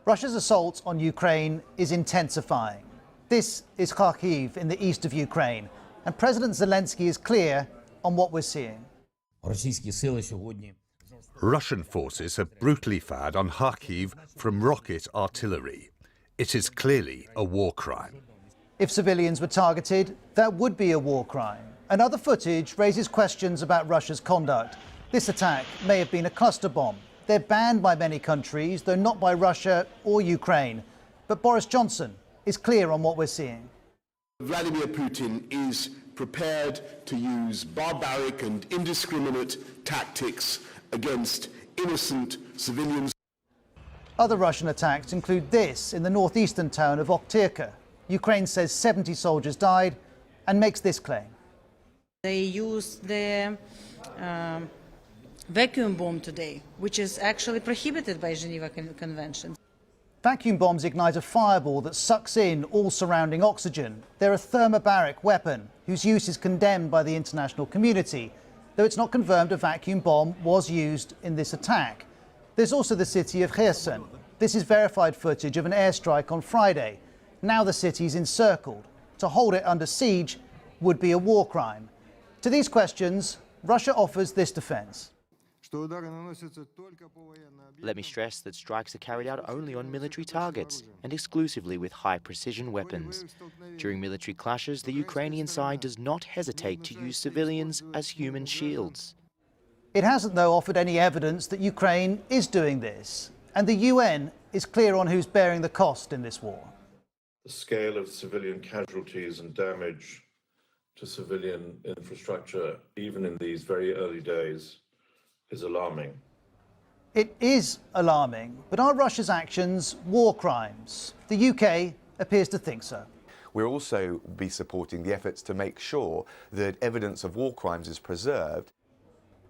Russia's assault on Ukraine is intensifying. This is Kharkiv in the east of Ukraine, and President Zelenskyy is clear on what we're seeing. Russian forces have brutally fired on Kharkiv from rocket artillery. It is clearly a war crime. If civilians were targeted, that would be a war crime. And other footage raises questions about Russia's conduct. This attack may have been a cluster bomb. They're banned by many countries, though not by Russia or Ukraine. But Boris Johnson is clear on what we're seeing. Vladimir Putin is prepared to use barbaric and indiscriminate tactics against innocent civilians. Other Russian attacks include this in the northeastern town of Oktyrka. Ukraine says 70 soldiers died and makes this claim. They used the vacuum bomb today, which is actually prohibited by Geneva Convention. Vacuum bombs ignite a fireball that sucks in all surrounding oxygen. They're a thermobaric weapon whose use is condemned by the international community, though it's not confirmed a vacuum bomb was used in this attack. There's also the city of Kherson. This is verified footage of an airstrike on Friday. Now the city's encircled. To hold it under siege would be a war crime. To these questions, Russia offers this defense. Let me stress that strikes are carried out only on military targets and exclusively with high-precision weapons. During military clashes, the Ukrainian side does not hesitate to use civilians as human shields. It hasn't, though, offered any evidence that Ukraine is doing this. And the UN is clear on who's bearing the cost in this war. The scale of civilian casualties and damage to civilian infrastructure, even in these very early days, is alarming. It is alarming, but are Russia's actions war crimes? The UK appears to think so. We'll also be supporting the efforts to make sure that evidence of war crimes is preserved.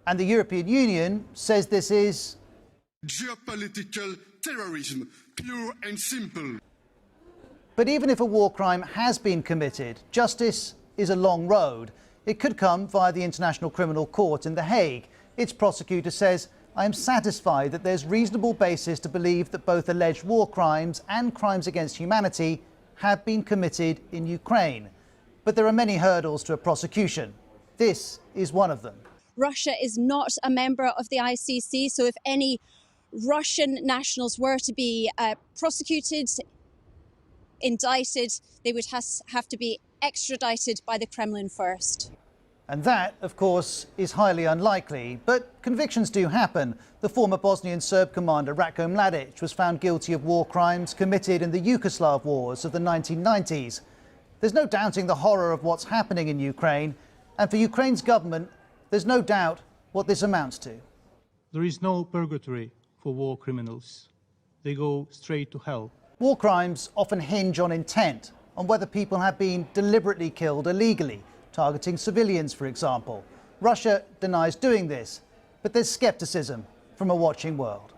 And the European Union says this is Geopolitical terrorism, pure and simple. But even if a war crime has been committed, justice is a long road. It could come via the International Criminal Court in The Hague. Its prosecutor says, "I am satisfied that there's reasonable basis to believe that both alleged war crimes and crimes against humanity have been committed in Ukraine." But there are many hurdles to a prosecution. This is one of them. Russia is not a member of the ICC, so if any Russian nationals were to be prosecuted, indicted, they would have to be extradited by the Kremlin first. And that, of course, is highly unlikely. But convictions do happen. The former Bosnian Serb commander Ratko Mladic was found guilty of war crimes committed in the Yugoslav wars of the 1990s. There's no doubting the horror of what's happening in Ukraine. And for Ukraine's government, there's no doubt what this amounts to. There is no purgatory for war criminals. They go straight to hell. War crimes often hinge on intent, on whether people have been deliberately killed illegally, targeting civilians, for example. Russia denies doing this, but there's skepticism from a watching world.